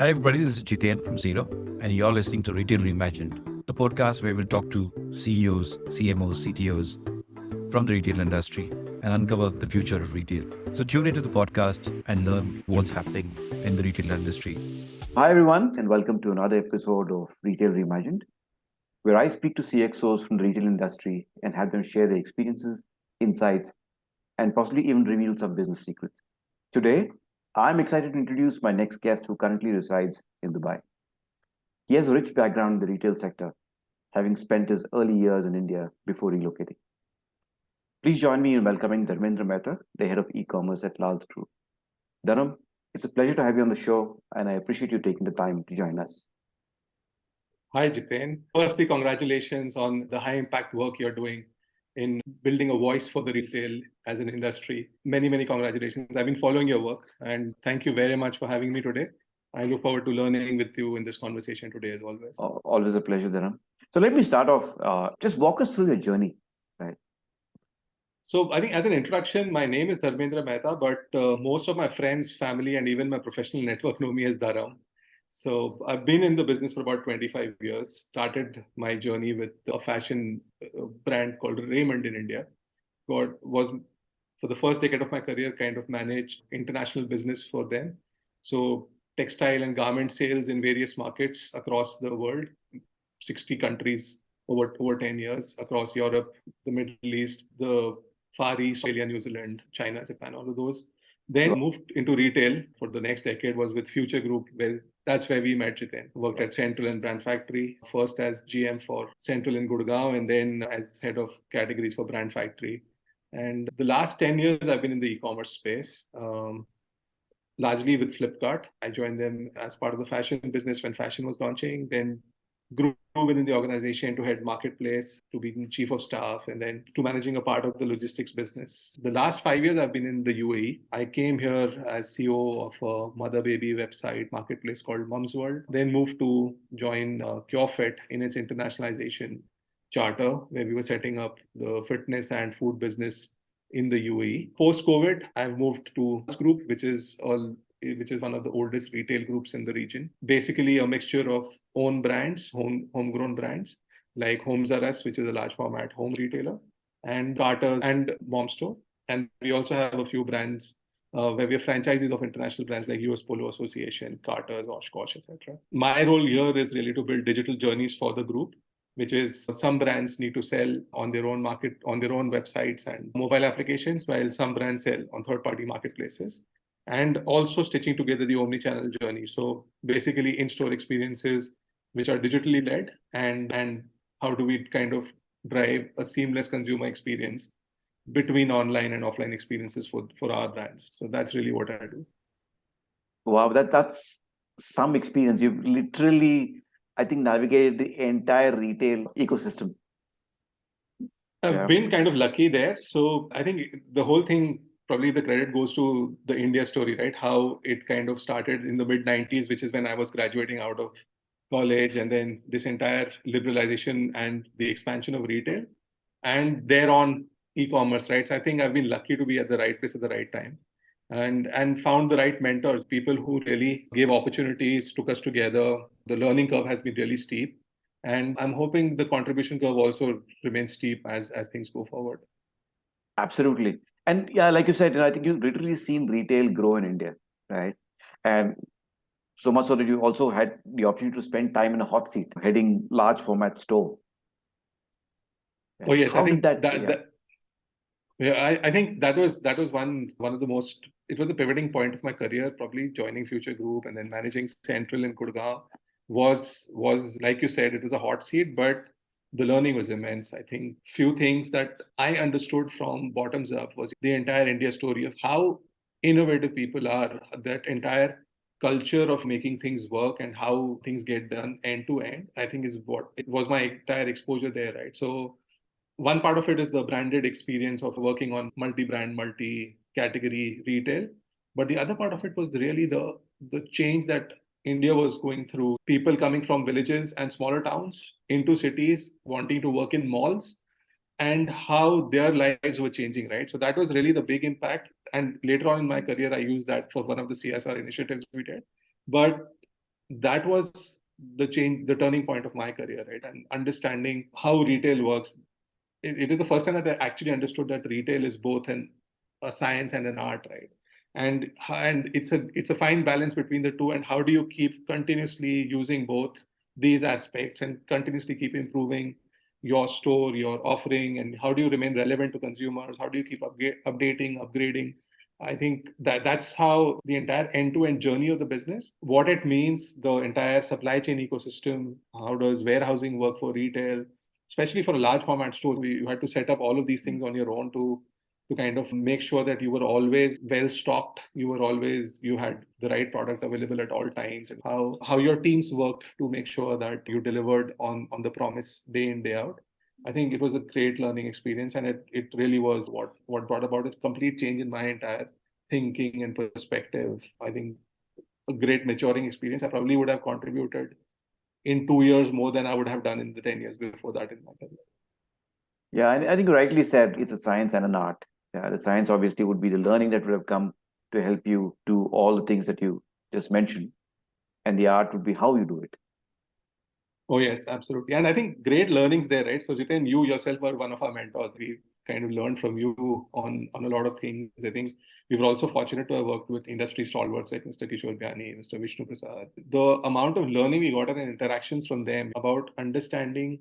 Hi, everybody. This is Jiten from Zero, and you're listening to Retail Reimagined, the podcast where we'll talk to CEOs, CMOs, CTOs from the retail industry and uncover the future of retail. So, tune into the podcast and learn what's happening in the retail industry. Hi, everyone, and welcome to another episode of Retail Reimagined, where I speak to CXOs from the retail industry and have them share their experiences, insights, and possibly even reveal some business secrets. Today, I'm excited to introduce my next guest who currently resides in Dubai. He has a rich background in the retail sector, having spent his early years in India before relocating. Please join me in welcoming Dharmendra Mehta, the head of e-commerce at Lals Group. Dharam, it's a pleasure to have you on the show, and I appreciate you taking the time to join us. Hi, Jiten. Firstly, congratulations on the high impact work you're doing in building a voice for the retail as an industry. Many congratulations. I've been following your work, and thank you very much for having me today. I look forward to learning with you in this conversation today as always. Always a pleasure, Dharam. So let me start off. Just walk us through your journey, right? So I think as an introduction, my name is Dharmendra Mehta, but most of my friends, family, and even my professional network know me as Dharam. So I've been in the business for about 25 years, started my journey with a fashion brand called Raymond in India. Was for the first decade of my career kind of managed international business for them. So textile and garment sales in various markets across the world, 60 countries over 10 years across Europe, the Middle East, the Far East, Australia, New Zealand, China, Japan, all of those. Then moved into retail for the next decade was with Future Group, that's where we met Jiten. Worked at Central and Brand Factory, first as GM for Central in Gurgaon, and then as head of categories for Brand Factory. And the last 10 years, I've been in the e-commerce space, largely with Flipkart. I joined them as part of the fashion business when fashion was launching, then grew within the organization to head marketplace, to being chief of staff, and then to managing a part of the logistics business. The last 5 years, I've been in the UAE. I came here as CEO of a mother-baby website marketplace called Mum's World, then moved to join CureFit in its internationalization charter, where we were setting up the fitness and food business in the UAE. Post-COVID, I've moved to Lals Group, which is one of the oldest retail groups in the region. Basically a mixture of own brands, homegrown brands, like Homes R Us, which is a large format home retailer, and Carter's and Mom Store. And we also have a few brands where we are franchisees of international brands like US Polo Association, Carter's, Oshkosh, etc. My role here is really to build digital journeys for the group, which is some brands need to sell on their own market, on their own websites and mobile applications, while some brands sell on third-party marketplaces. And also stitching together the omni-channel journey. So basically in-store experiences which are digitally led, and how do we kind of drive a seamless consumer experience between online and offline experiences for our brands. So that's really what I do. Wow, that's some experience. You've literally, I think, navigated the entire retail ecosystem. I've been kind of lucky there. So I think the whole thing, probably the credit goes to the India story, right? How it kind of started in the mid-90s, which is when I was graduating out of college, and then this entire liberalization and the expansion of retail, and thereon e-commerce, right? So I think I've been lucky to be at the right place at the right time, and found the right mentors, people who really gave opportunities, took us together. The learning curve has been really steep, and I'm hoping the contribution curve also remains steep as things go forward. Absolutely. And yeah, like you said, I think you've literally seen retail grow in India, right? And so much so that you also had the opportunity to spend time in a hot seat, heading large format store. Oh yes, How I think did I think that was one of the most. It was the pivoting point of my career, probably joining Future Group and then managing Central in Gurgaon. Was like you said, it was a hot seat, but the learning was immense. I think few things that I understood from bottoms up was the entire India story of how innovative people are, that entire culture of making things work and how things get done end to end. I think is what it was my entire exposure there, right? So one part of it is the branded experience of working on multi-brand, multi-category retail. But the other part of it was really the change that India was going through. People coming from villages and smaller towns into cities, wanting to work in malls, and how their lives were changing, right? So that was really the big impact. And later on in my career, I used that for one of the CSR initiatives we did. But that was the turning point of my career, right? And understanding how retail works. It is the first time that I actually understood that retail is both a science and an art, right? And it's a fine balance between the two. And how do you keep continuously using both these aspects and continuously keep improving your store, your offering, and how do you remain relevant to consumers? How do you keep updating, upgrading? I think that's how the entire end-to-end journey of the business, what it means, the entire supply chain ecosystem, how does warehousing work for retail, especially for a large format store. You had to set up all of these things on your own to kind of make sure that you were always well stocked, you had the right product available at all times, and how your teams worked to make sure that you delivered on the promise day in, day out. I think it was a great learning experience, and it really was what brought about a complete change in my entire thinking and perspective. I think a great maturing experience. I probably would have contributed in 2 years more than I would have done in the 10 years before that in my career. Yeah, I think you rightly said it's a science and an art. Yeah, the science obviously would be the learning that would have come to help you do all the things that you just mentioned. And the art would be how you do it. Oh, yes, absolutely. And I think great learnings there, right? So, Jiten, you yourself were one of our mentors. We kind of learned from you on a lot of things. I think we were also fortunate to have worked with industry stalwarts like Mr. Kishore Gyani, Mr. Vishnu Prasad. The amount of learning we got and interactions from them about understanding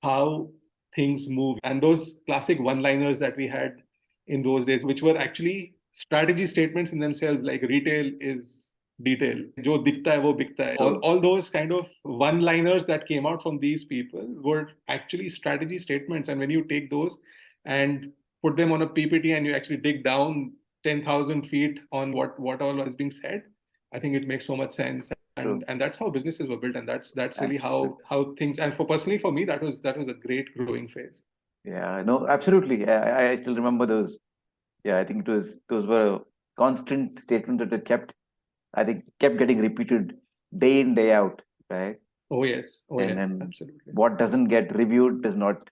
how things move, and those classic one-liners that we had in those days, which were actually strategy statements in themselves, like retail is detail. Jo dikhta hai, wo bikta hai. All those kind of one-liners that came out from these people were actually strategy statements. And when you take those and put them on a PPT and you actually dig down 10,000 feet on what all is being said, I think it makes so much sense. And that's how businesses were built, and that's really how things. And personally for me, that was a great growing phase. Yeah, no, absolutely. I still remember those. Yeah, I think those were constant statements that kept getting repeated day in, day out, right? Oh yes, absolutely. What doesn't get reviewed does not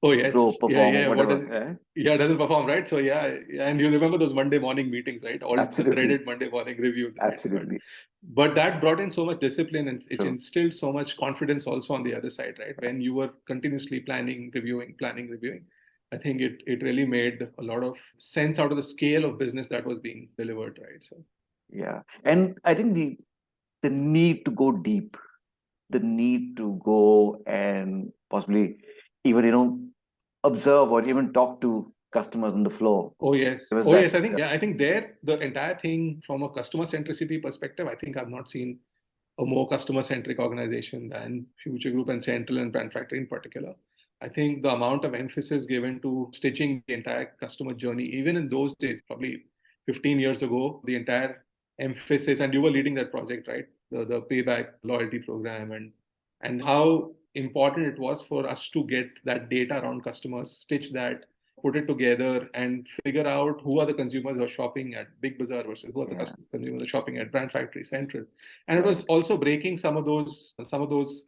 perform or whatever. It doesn't perform, right? So and you remember those Monday morning meetings, right? All the dreaded Monday morning reviews. Absolutely. But that brought in so much discipline, and it instilled so much confidence also on the other side, right? When you were continuously planning, reviewing. I think it really made a lot of sense out of the scale of business that was being delivered, right? So yeah, and I think the need to go deep, the need to go and possibly even observe or even talk to customers on the floor. Oh yes. I think there the entire thing from a customer centricity perspective, I think I've not seen a more customer centric organization than Future Group and Central and Brand Factory in particular. I think the amount of emphasis given to stitching the entire customer journey, even in those days, probably 15 years ago, the entire emphasis, and you were leading that project, right? The payback loyalty program, and how important it was for us to get that data around customers, stitch that, put it together, and figure out who are the consumers who are shopping at Big Bazaar versus who are the consumers who are shopping at Brand Factory, Central. And it was also breaking some of those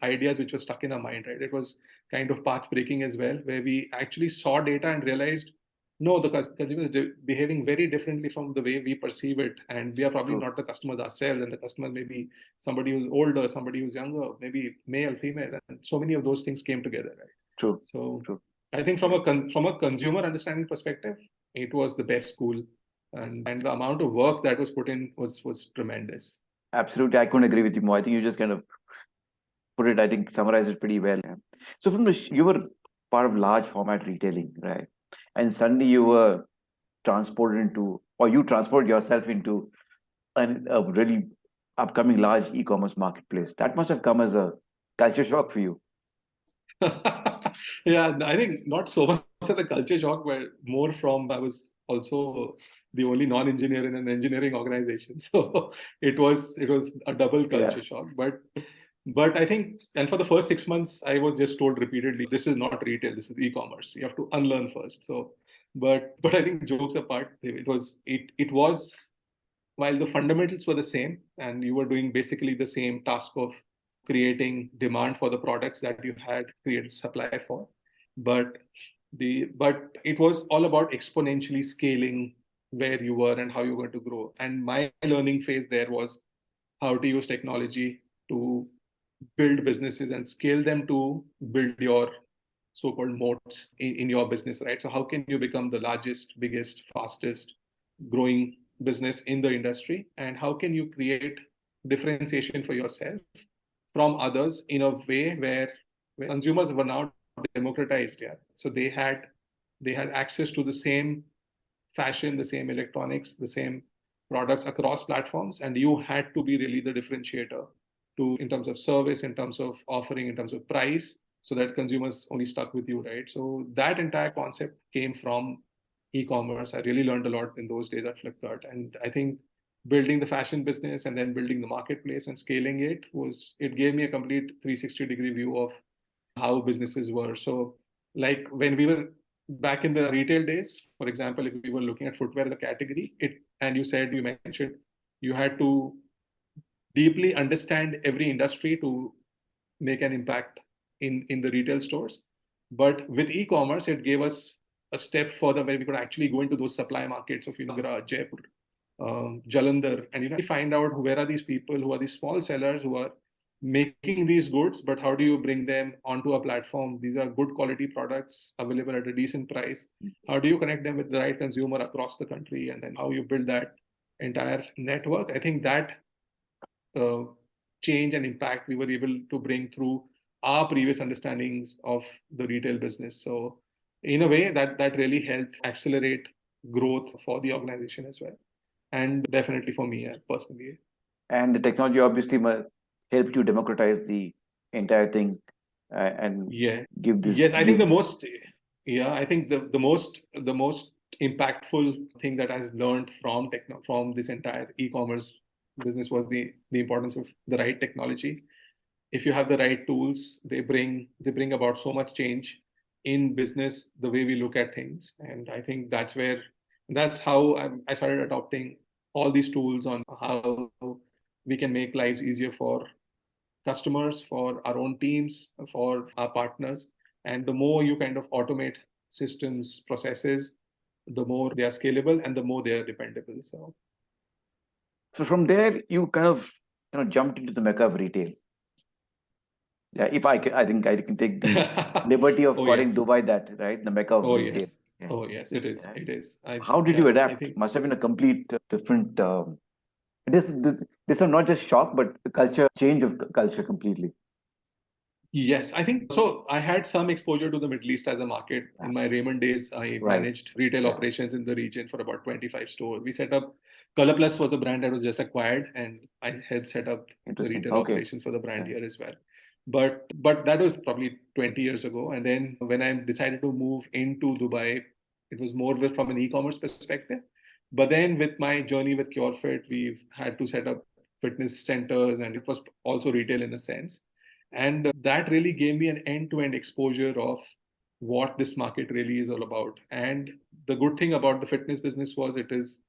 ideas which were stuck in our mind, right? It was kind of path breaking as well, where we actually saw data and realized, no, the consumer is behaving very differently from the way we perceive it. And we are probably not the customers ourselves. And the customer may be somebody who's older, somebody who's younger, maybe male, female. And so many of those things came together, right? True. I think from a consumer understanding perspective, it was the best school. And the amount of work that was put in was tremendous. Absolutely. I couldn't agree with you more. I think you just kind of summarize it pretty well. So you were part of large format retailing, right? And suddenly you were transported yourself into a really upcoming large e-commerce marketplace. That must have come as a culture shock for you. Yeah, I think not so much as a culture shock, but more from I was also the only non-engineer in an engineering organization. So it was a double culture shock. But I think, and for the first 6 months, I was just told repeatedly, this is not retail, this is e-commerce. You have to unlearn first. So, but I think jokes apart, it was while the fundamentals were the same, and you were doing basically the same task of creating demand for the products that you had created supply for, but it was all about exponentially scaling where you were and how you were going to grow. And my learning phase there was how to use technology to build businesses and scale them to build your so-called moats in your business, right? So how can you become the largest, biggest, fastest growing business in the industry? And how can you create differentiation for yourself from others in a way where consumers were now democratized, yeah. So they had access to the same fashion, the same electronics, the same products across platforms, and you had to be really the differentiator to in terms of service, in terms of offering, in terms of price, so that consumers only stuck with you, right? So that entire concept came from e-commerce. I really learned a lot in those days at Flipkart, and I think building the fashion business and then building the marketplace and scaling it gave me a complete 360-degree view of how businesses were. So like when we were back in the retail days, for example, if we were looking at footwear as a category, and you mentioned you had to deeply understand every industry to make an impact in the retail stores. But with e-commerce, it gave us a step further where we could actually go into those supply markets of Agra, Jaipur, Jalandhar, and find out where are these people, who are these small sellers who are making these goods, but how do you bring them onto a platform? These are good quality products available at a decent price. How do you connect them with the right consumer across the country? And then how you build that entire network? I think that change and impact we were able to bring through our previous understandings of the retail business. So in a way that really helped accelerate growth for the organization as well. And definitely for me personally. And the technology obviously helped you democratize the entire thing and give this. Yes, I think I think the most impactful thing that I learned from this entire e-commerce business was the importance of the right technology. If you have the right tools, they bring about so much change in business, the way we look at things. And I think that's how I started adopting all these tools on how we can make lives easier for customers, for our own teams, for our partners. And the more you kind of automate systems, processes, the more they are scalable and the more they are dependable. So from there, you kind of jumped into the Mecca of retail. Yeah, if I think I can take the liberty of calling Dubai that, right? The Mecca of retail. Yes. Yeah. Oh yes, it is. Yeah. It is. How did you adapt? Must have been a complete different. This is not just shock, but change of culture completely. Yes, I think so. I had some exposure to the Middle East as a market. In my Raymond days, I managed retail operations in the region for about 25 stores. We set up, Color Plus was a brand that was just acquired, and I helped set up the retail operations for the brand here as well. But that was probably 20 years ago. And then when I decided to move into Dubai, it was more from an e-commerce perspective. But then with my journey with CureFit, we've had to set up fitness centers, and it was also retail in a sense. And that really gave me an end-to-end exposure of what this market really is all about. And the good thing about the fitness business was it is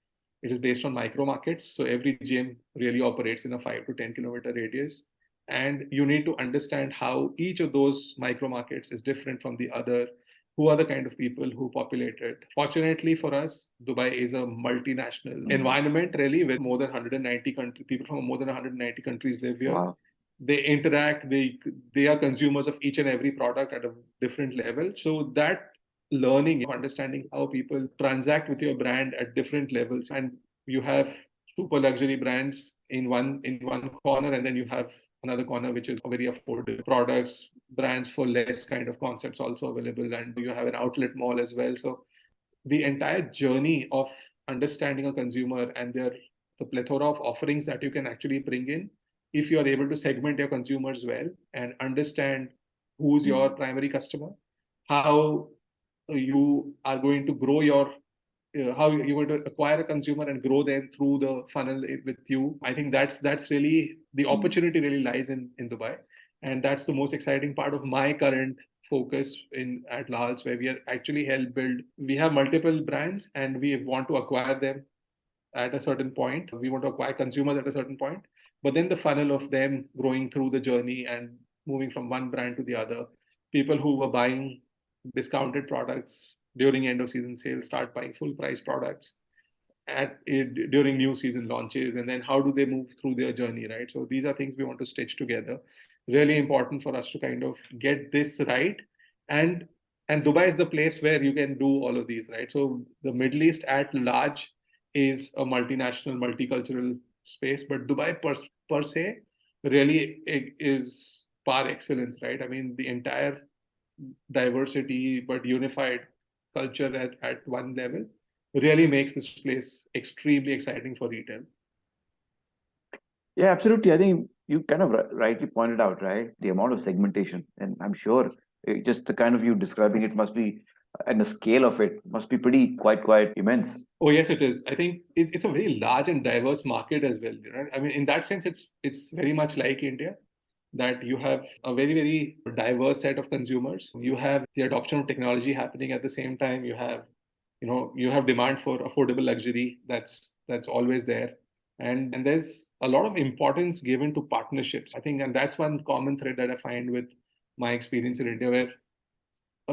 based on micro markets. So every gym really operates in a 5 to 10 kilometer radius. And you need to understand how each of those micro markets is different from the other. Who are the kind of people who populate it? Fortunately for us, Dubai is a multinational environment, really, with more than 190 countries. People from more than 190 countries live here. Wow. They interact, they are consumers of each and every product at a different level. So that learning, understanding how people transact with your brand at different levels, and you have super luxury brands in one corner, and then you have another corner which is very affordable products, brands for less kind of concepts also available, and you have an outlet mall as well. So the entire journey of understanding a consumer and the plethora of offerings that you can actually bring in, if you are able to segment your consumers well and understand who's your primary customer, how you are going to grow how you're going to acquire a consumer and grow them through the funnel with you. I think that's really the opportunity really lies in Dubai. And that's the most exciting part of my current focus at Lals, where we are actually we have multiple brands and we want to acquire them at a certain point. We want to acquire consumers at a certain point, but then the funnel of them growing through the journey and moving from one brand to the other. People who were buying discounted products during end of season sales start buying full price products. during new season launches, and then how do they move through their journey, right? So these are things we want to stitch together. Really important for us to kind of get this right. And Dubai is the place where you can do all of these, right? So the Middle East at large is a multinational, multicultural space, but Dubai per se really is par excellence, right? I mean, the entire diversity but unified culture at one level really makes this place extremely exciting for retail. Yeah, absolutely. I think you kind of rightly pointed out, right? The amount of segmentation, and I'm sure just the kind of you describing it must be, and the scale of it must be quite immense. Oh yes, it is. I think it's a very large and diverse market as well. Right? I mean, in that sense, it's very much like India, that you have a very diverse set of consumers. You have the adoption of technology happening at the same time. You have demand for affordable luxury that's always there. And there's a lot of importance given to partnerships, I think, and that's one common thread that I find with my experience in India, where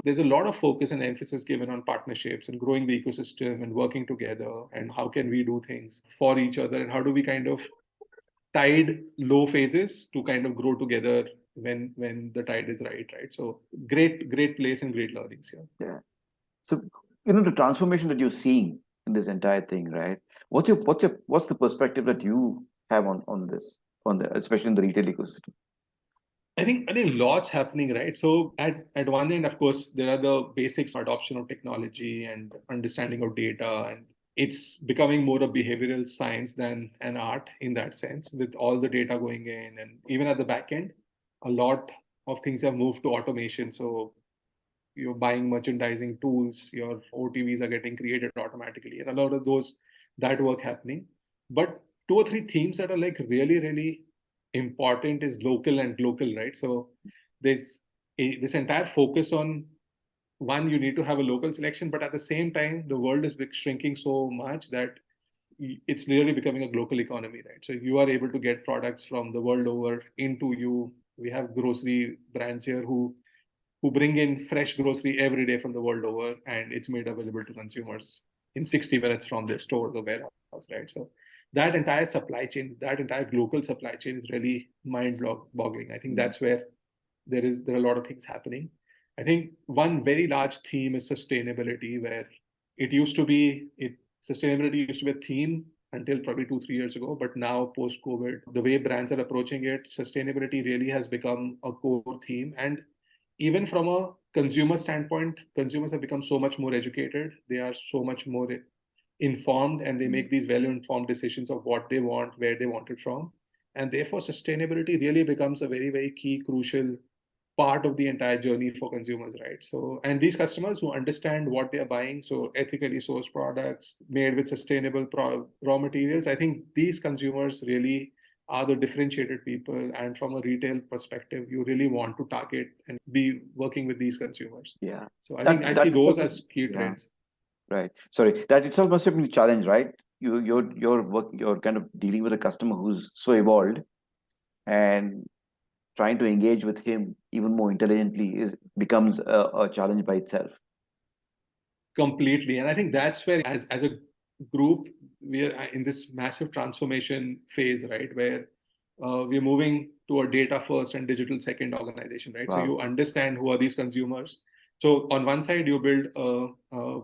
there's a lot of focus and emphasis given on partnerships and growing the ecosystem and working together, and how can we do things for each other, and how do we kind of tide low phases to kind of grow together when the tide is right. So great place and great learnings here. Yeah. So the transformation that you're seeing in this entire thing, right? What's the perspective that you have on this, especially in the retail ecosystem? I think lots happening, right? So at one end, of course, there are the basics, adoption of technology and understanding of data, and it's becoming more a behavioral science than an art in that sense, with all the data going in. And even at the back end, a lot of things have moved to automation. So you're buying merchandising tools, your OTVs are getting created automatically, and a lot of that work happening. But two or three themes that are like really important is local and glocal, right? So there's this entire focus on, one, you need to have a local selection, but at the same time, the world is shrinking so much that it's literally becoming a global economy, right? So you are able to get products from the world over into you. We have grocery brands here who bring in fresh grocery every day from the world over, and it's made available to consumers in 60 minutes from their store or warehouse, right? So that entire supply chain, that entire global supply chain is really mind-boggling. I think that's where there are a lot of things happening. I think one very large theme is sustainability, where sustainability used to be a theme until probably 2-3 years ago, but now post-COVID, the way brands are approaching it, sustainability really has become a core theme. And even from a consumer standpoint, consumers have become so much more educated. They are so much more informed, and they make these well-informed decisions of what they want, where they want it from. And therefore, sustainability really becomes a very key, crucial part of the entire journey for consumers, right? So, and these customers who understand what they're buying, so ethically sourced products made with sustainable raw materials, I think these consumers really are the differentiated people. And from a retail perspective, you really want to target and be working with these consumers. Yeah. So I think I see those as key trends. Right. Sorry, that itself must have been a challenge, right? You're kind of dealing with a customer who's so evolved, and trying to engage with him even more intelligently becomes a challenge by itself. Completely. And I think that's where, as a group, we are in this massive transformation phase, right? Where we're moving to a data first and digital second organization, right? Wow. So you understand who are these consumers. So on one side, you build a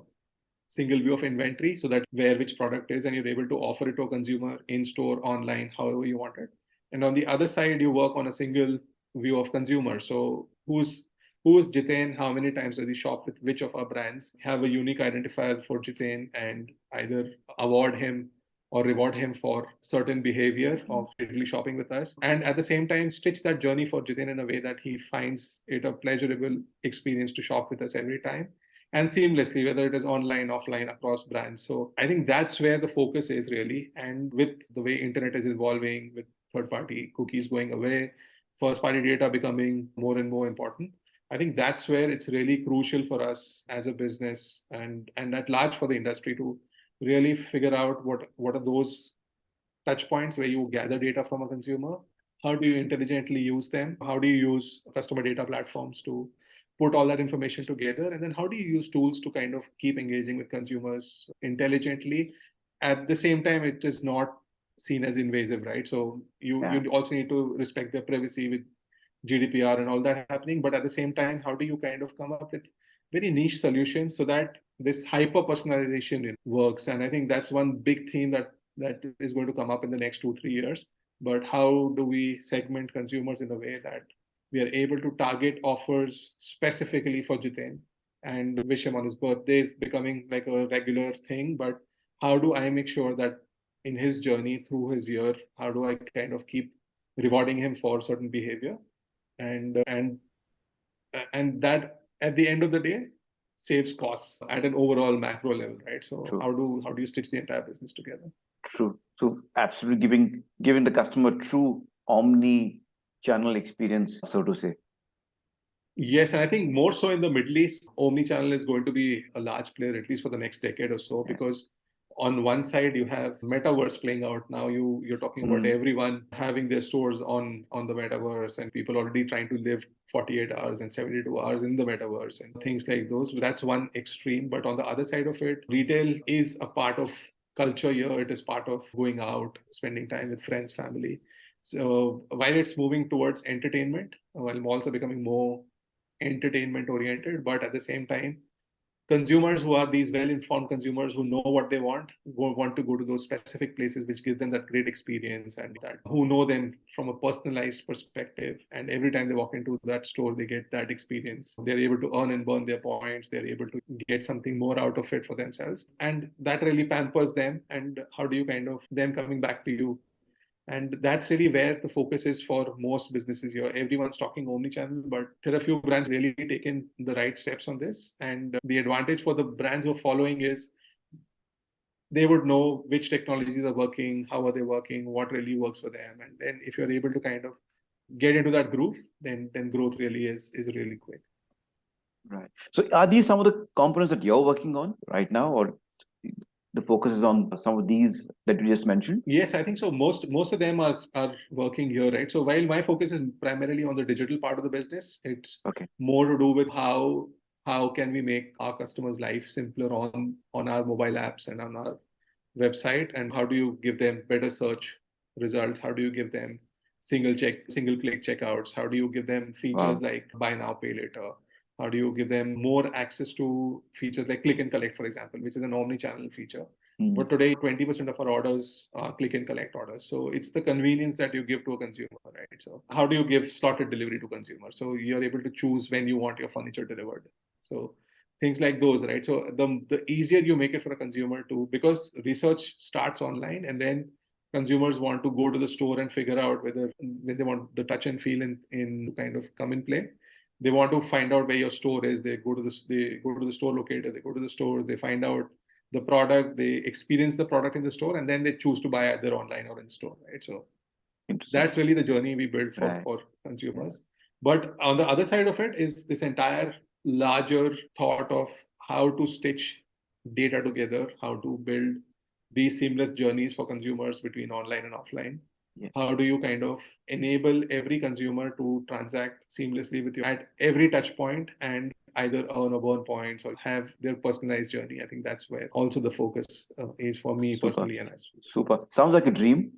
single view of inventory, so that where which product is, and you're able to offer it to a consumer in store, online, however you want it. And on the other side, you work on a single view of consumer. So who is Jiten? How many times does he shop with which of our brands? Have a unique identifier for Jiten, and either award him or reward him for certain behavior of digitally shopping with us. And at the same time, stitch that journey for Jiten in a way that he finds it a pleasurable experience to shop with us every time, and seamlessly, whether it is online, offline, across brands. So I think that's where the focus is really. And with the way internet is evolving, with third-party cookies going away, first-party data becoming more and more important, I think that's where it's really crucial for us as a business, and at large for the industry, to really figure out what are those touch points where you gather data from a consumer. How do you intelligently use them? How do you use customer data platforms to put all that information together? And then how do you use tools to kind of keep engaging with consumers intelligently at the same time, it is not seen as invasive, right? So you also need to respect their privacy with GDPR and all that happening. But at the same time, how do you kind of come up with very niche solutions so that this hyper personalization works? And I think that's one big theme that is going to come up in the next 2-3 years. But how do we segment consumers in a way that we are able to target offers specifically for Jiten and wish him on his birthday is becoming like a regular thing. But how do I make sure that in his journey through his year, how do I kind of keep rewarding him for certain behavior? And that at the end of the day saves costs at an overall macro level, right? So True. how do you stitch the entire business together? True. So absolutely giving the customer true omni-channel experience, so to say. Yes, and I think more so in the Middle East, omni-channel is going to be a large player, at least for the next decade or so, because on one side you have Metaverse playing out now. You're talking about everyone having their stores on the Metaverse, and people already trying to live 48 hours and 72 hours in the Metaverse and things like those. That's one extreme. But on the other side of it, retail is a part of culture here. It is part of going out, spending time with friends, family. So while it's moving towards entertainment, while malls are becoming more entertainment oriented, but at the same time, consumers who are these well-informed consumers who know what they want to go to those specific places which give them that great experience, and that who know them from a personalized perspective, and every time they walk into that store they get that experience. They're able to earn and burn their points, they're able to get something more out of it for themselves, and that really pampers them. And how do you kind of them coming back to you? And that's really where the focus is for most businesses here. Everyone's talking omni-channel, but there are a few brands really taken the right steps on this. And the advantage for the brands who are following is they would know which technologies are working, how are they working, what really works for them. And then if you're able to kind of get into that groove, then growth really is really quick. Right. So are these some of the components that you're working on right now, or the focus is on some of these that you just mentioned? Yes, I think so. Most of them are working here, right? So while my focus is primarily on the digital part of the business, it's more to do with how can we make our customers' life simpler on our mobile apps and on our website, and how do you give them better search results? How do you give them single click checkouts? How do you give them features like buy now, pay later? How do you give them more access to features like click and collect, for example, which is an omni-channel feature? But today, 20% of our orders are click and collect orders. So it's the convenience that you give to a consumer, right? So how do you give slotted delivery to consumers? So you're able to choose when you want your furniture delivered. So things like those, right? So the easier you make it for a consumer to, because research starts online, and then consumers want to go to the store and figure out whether when they want the touch and feel in kind of come in play. They want to find out where your store is. They go to the store locator. They go to the stores. They find out the product. They experience the product in the store, and then they choose to buy either online or in store, right? So that's really the journey we built for consumers. But on the other side of it is this entire larger thought of how to stitch data together, how to build these seamless journeys for consumers between online and offline. How do you kind of enable every consumer to transact seamlessly with you at every touch point and either earn or burn points or have their personalized journey? I think that's where also the focus is for me personally. And super. Sounds like a dream.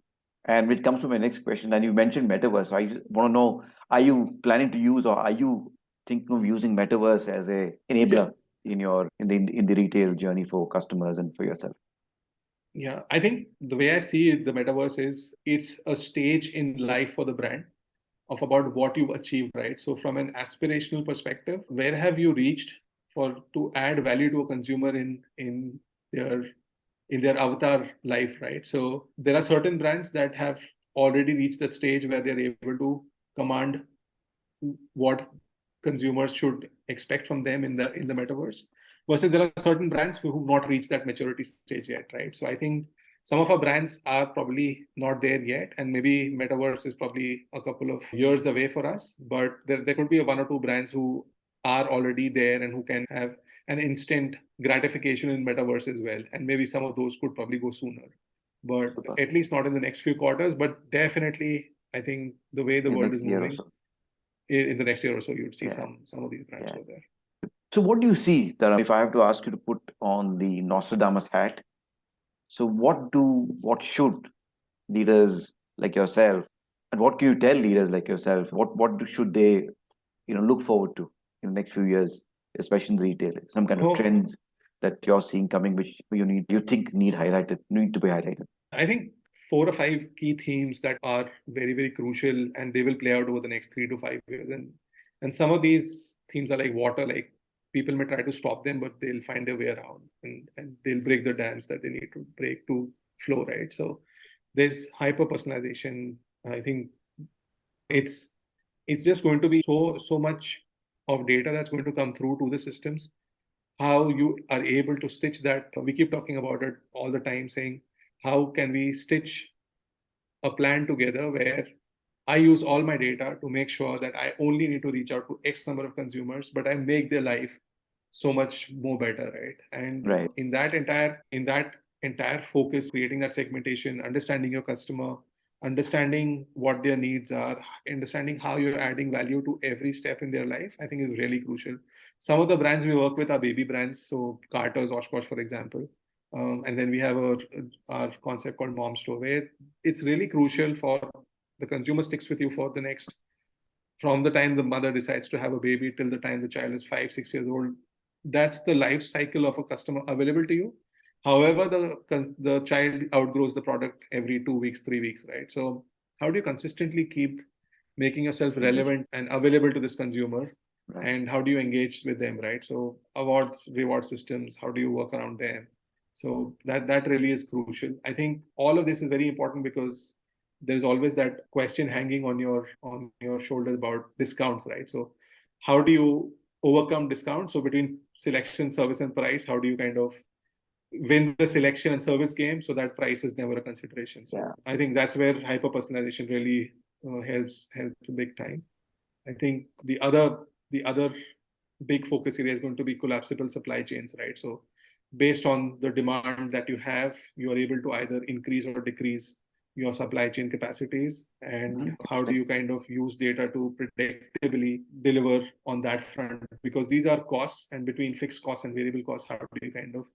And which comes to my next question, and you mentioned Metaverse. So I want to know, are you planning to use, or are you thinking of using Metaverse as a enabler in the retail journey for customers and for yourself? Yeah, I think the way I see the Metaverse is it's a stage in life for the brand of about what you've achieved, right? So from an aspirational perspective, where have you reached to add value to a consumer in their avatar life, right? So there are certain brands that have already reached that stage where they're able to command what consumers should expect from them in the Metaverse, versus there are certain brands who've not reached that maturity stage yet, right? So I think some of our brands are probably not there yet, and maybe Metaverse is probably a couple of years away for us, but there could be one or two brands who are already there and who can have an instant gratification in Metaverse as well. And maybe some of those could probably go sooner, but at least not in the next few quarters, but definitely I think the way the world is moving, in the next year or so, you would see some of these brands go there. So what do you see, that if I have to ask you to put on the Nostradamus hat So what should leaders like yourself, and what can you tell leaders like yourself? Should they, look forward to in the next few years, especially in retail? Some kind of Oh, trends that you're seeing coming, which you think need to be highlighted. I think 4 or 5 key themes that are very, very crucial and they will play out over the next 3 to 5 years. And some of these themes are like water, like people may try to stop them, but they'll find their way around and they'll break the dams that they need to break to flow, right? So there's hyper personalization. I think it's it's just going to be so much of data that's going to come through to the systems. How you are able to stitch that. We keep talking about it all the time, saying how can we stitch a plan together where I use all my data to make sure that I only need to reach out to X number of consumers, but I make their life so much more better, right? And Right. in that entire focus, creating that segmentation, understanding your customer, understanding what their needs are, understanding how you're adding value to every step in their life, I think is really crucial. Some of the brands we work with are baby brands, so Carter's, Oshkosh, for example. And then we have our concept called Mom Store, where it's really crucial for the consumer sticks with you for the next, from the time the mother decides to have a baby till the time the child is 5, 6 years old. That's the life cycle of a customer available to you. However, the child outgrows the product every 2 weeks, 3 weeks, right? So how do you consistently keep making yourself relevant and available to this consumer? Right. And how do you engage with them, right? So awards, reward systems, how do you work around them? So that really is crucial. I think all of this is very important because there's always that question hanging on your shoulders about discounts, right? So how do you overcome discounts? So between selection, service, and price, how do you kind of win the selection and service game so that price is never a consideration? So I think that's where hyper personalization really helps big time. I think the other big focus area is going to be collapsible supply chains, right? So based on the demand that you have, you are able to either increase or decrease your supply chain capacities. And how do you kind of use data to predictably deliver on that front? Because these are costs, and between fixed costs and variable costs, how do you kind of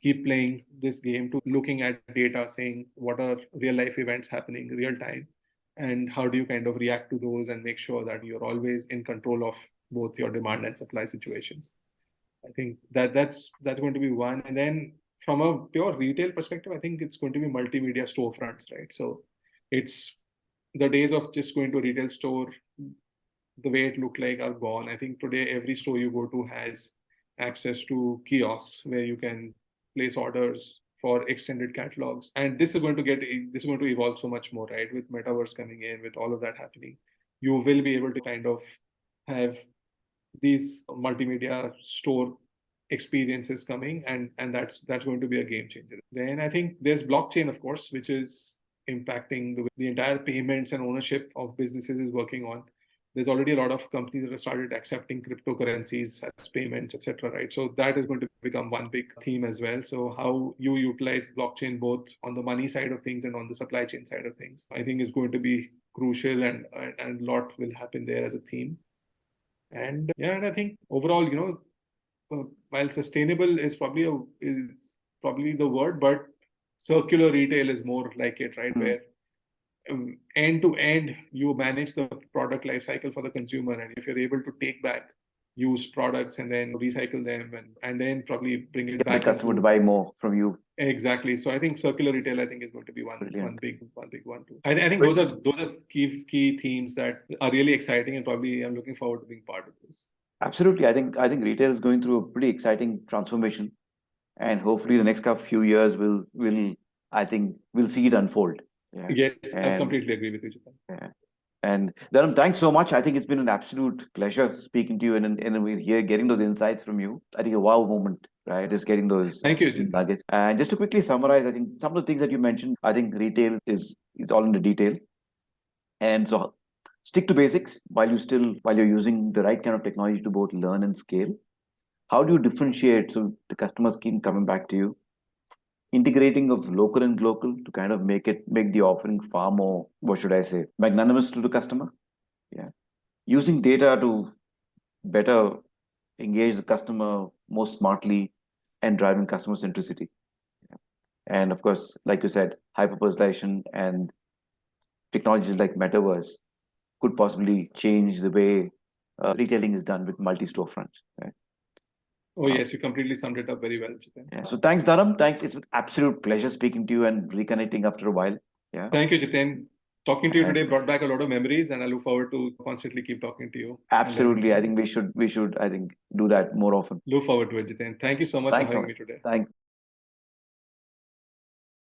keep playing this game to looking at data, saying what are real life events happening real time, and how do you kind of react to those and make sure that you're always in control of both your demand and supply situations. I think that's going to be one. And then from a pure retail perspective, I think it's going to be multimedia storefronts, right? So it's the days of just going to a retail store the way it looked like are gone. I think today every store you go to has access to kiosks where you can place orders for extended catalogs. And this is going to evolve so much more, right? With Metaverse coming in, with all of that happening, you will be able to kind of have these multimedia store experiences coming, and that's going to be a game changer. Then I think there's blockchain, of course, which is impacting the entire payments and ownership of businesses is working on. There's already a lot of companies that have started accepting cryptocurrencies as payments, etc. Right? So that is going to become one big theme as well. So how you utilize blockchain both on the money side of things and on the supply chain side of things, I think is going to be crucial, and a lot will happen there as a theme. And yeah, and I think overall, while sustainable is probably the word, but circular retail is more like it, right? Where end to end you manage the product life cycle for the consumer, and if you're able to take back used products and then recycle them and then probably bring it back the customer to buy more from you. Exactly. So I think circular retail, I think, is going to be one big one too. I think those are key themes that are really exciting, and probably I'm looking forward to being part of this. Absolutely. I think retail is going through a pretty exciting transformation, and hopefully the next few years will we'll see it unfold. Yeah. Yes, I completely agree with you, Japan. Yeah. And Dharam, thanks so much. I think it's been an absolute pleasure speaking to you, and we're here getting those insights from you. I think a wow moment, right? Just getting those Thank you, nuggets. And just to quickly summarize, I think some of the things that you mentioned, I think retail is all in the detail. And so stick to basics while you're using the right kind of technology to both learn and scale. How do you differentiate so the customers keep coming back to you? Integrating of local and global to kind of make the offering far more, what should I say, magnanimous to the customer. Yeah. Using data to better engage the customer more smartly and driving customer centricity. Yeah. And of course, like you said, hyper-personalization and technologies like Metaverse could possibly change the way retailing is done with multi-storefronts. Right? Oh, yes, you completely summed it up very well, Jiten. Yeah. So thanks, Dharam. Thanks. It's an absolute pleasure speaking to you and reconnecting after a while. Yeah. Thank you, Jiten. Talking to you And today brought back a lot of memories, and I look forward to constantly keep talking to you. absolutely. I think we should, I think, do that more often. Look forward to it, Jiten. Thank you so much Thanks for a having lot. me today. Thank